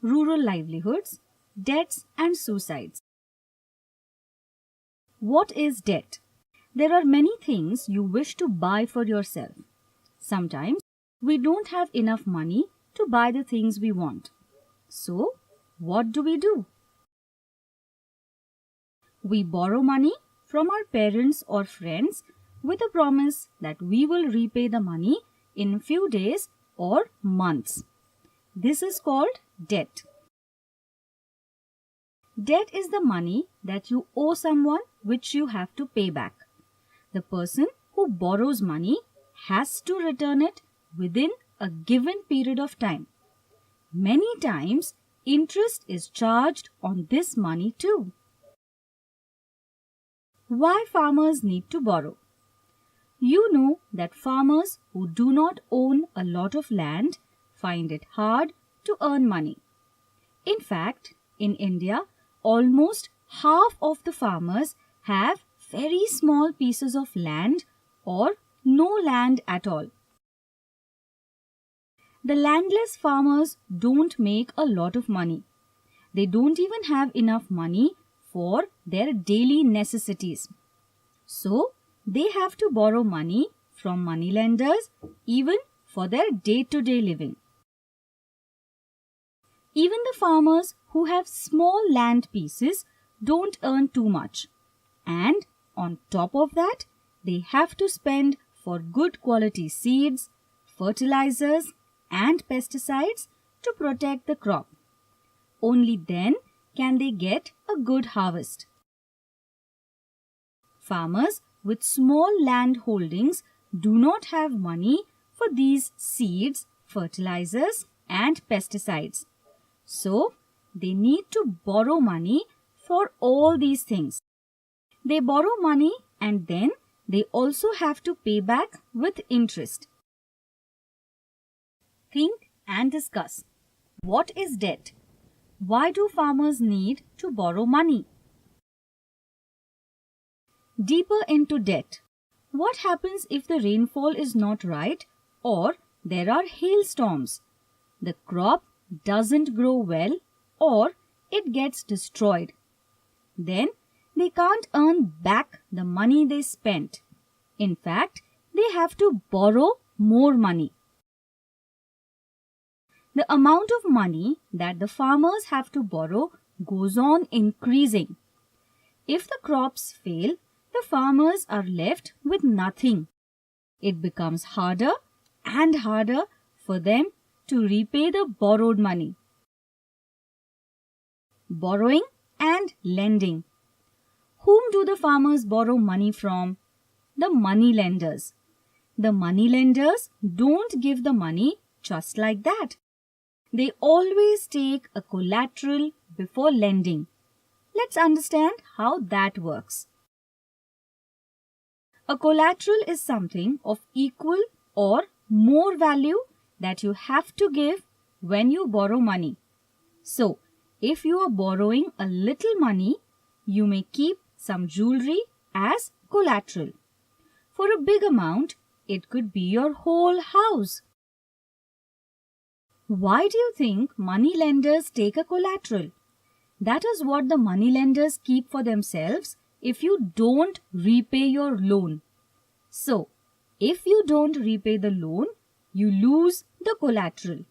rural livelihoods, debts and suicides. What is debt? There are many things you wish to buy for yourself. Sometimes we don't have enough money to buy the things we want. So, what do? We borrow money from our parents or friends with a promise that we will repay the money in a few days or months. This is called debt. Debt is the money that you owe someone which you have to pay back. The person who borrows money has to return it within a given period of time. Many times, interest is charged on this money too. Why farmers need to borrow? You know that farmers who do not own a lot of land find it hard to earn money. In fact, in India, almost half of the farmers have very small pieces of land or no land at all. The landless farmers don't make a lot of money. They don't even have enough money for their daily necessities. So, they have to borrow money from moneylenders even for their day-to-day living. Even the farmers who have small land pieces don't earn too much. And on top of that, they have to spend for good quality seeds, fertilizers and pesticides to protect the crop. Only then can they get a good harvest. Farmers with small land holdings do not have money for these seeds, fertilizers and pesticides. So, they need to borrow money for all these things. They borrow money and then they also have to pay back with interest. Think and discuss. What is debt? Why do farmers need to borrow money? Deeper into debt. What happens if the rainfall is not right or there are hailstorms? The crop doesn't grow well or it gets destroyed. Then they can't earn back the money they spent. In fact, they have to borrow more money. The amount of money that the farmers have to borrow goes on increasing. If the crops fail, the farmers are left with nothing. It becomes harder and harder for them to repay the borrowed money. Borrowing and lending. Whom do the farmers borrow money from? The money lenders. The money lenders don't give the money just like that. They always take a collateral before lending. Let's understand how that works. A collateral is something of equal or more value that you have to give when you borrow money. So, if you are borrowing a little money, you may keep some jewelry as collateral. For a big amount, it could be your whole house. Why do you think money lenders take a collateral? That is what the money lenders keep for themselves if you don't repay your loan. So, if you don't repay the loan, you lose the collateral.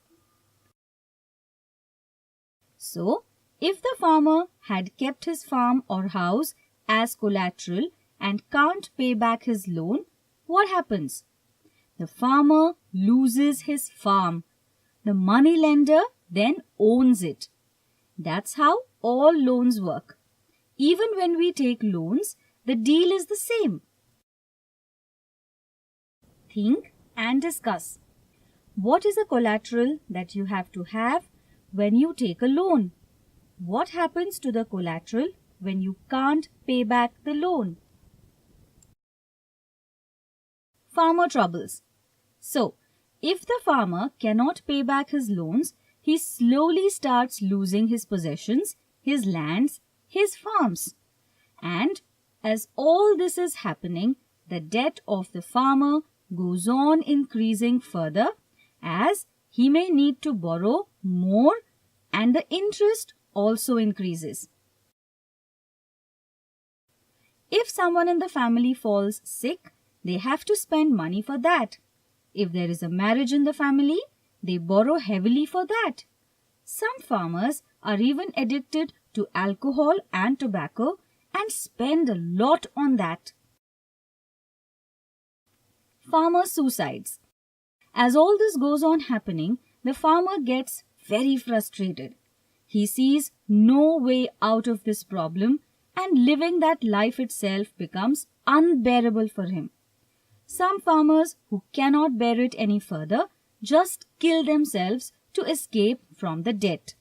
So, if the farmer had kept his farm or house as collateral and can't pay back his loan, what happens? The farmer loses his farm. The money lender then owns it. That's how all loans work. Even when we take loans, the deal is the same. Think and discuss. What is a collateral that you have to have when you take a loan? What happens to the collateral when you can't pay back the loan? Farmer troubles. So, if the farmer cannot pay back his loans, he slowly starts losing his possessions, his lands, his farms. And as all this is happening, the debt of the farmer goes on increasing further as he may need to borrow more and the interest also increases. If someone in the family falls sick, they have to spend money for that. If there is a marriage in the family, they borrow heavily for that. Some farmers are even addicted to alcohol and tobacco and spend a lot on that. Farmer suicides. As all this goes on happening, the farmer gets very frustrated. He sees no way out of this problem, and living that life itself becomes unbearable for him. Some farmers who cannot bear it any further just kill themselves to escape from the debt.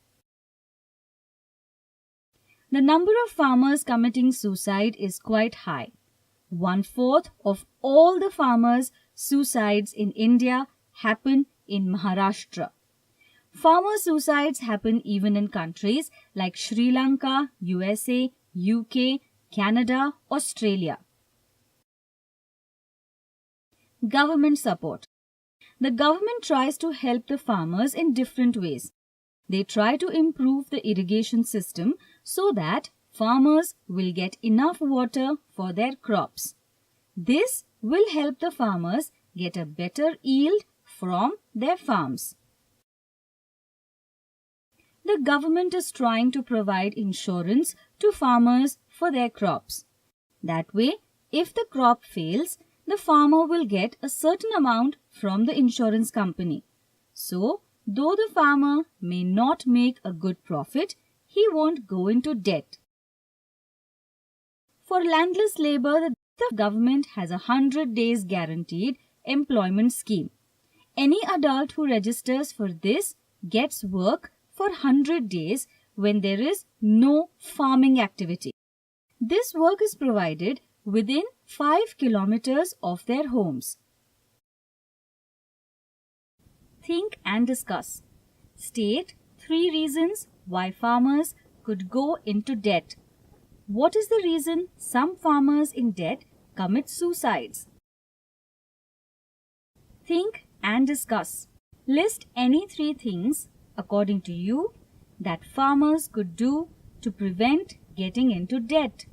The number of farmers committing suicide is quite high. 1/4 of all the farmers' suicides in India happen in Maharashtra. Farmer suicides happen even in countries like Sri Lanka, USA, UK, Canada, Australia. Government support. The government tries to help the farmers in different ways. They try to improve the irrigation system so that farmers will get enough water for their crops. This will help the farmers get a better yield from their farms. The government is trying to provide insurance to farmers for their crops. That way, if the crop fails, the farmer will get a certain amount from the insurance company. So, though the farmer may not make a good profit, he won't go into debt. For landless labor, the government has a 100 days guaranteed employment scheme. Any adult who registers for this gets work for 100 days when there is no farming activity. This work is provided within 5 kilometers of their homes. Think and discuss. State 3 reasons why farmers could go into debt. What is the reason some farmers in debt commit suicides? Think and discuss. List any 3 things, according to you, that farmers could do to prevent getting into debt.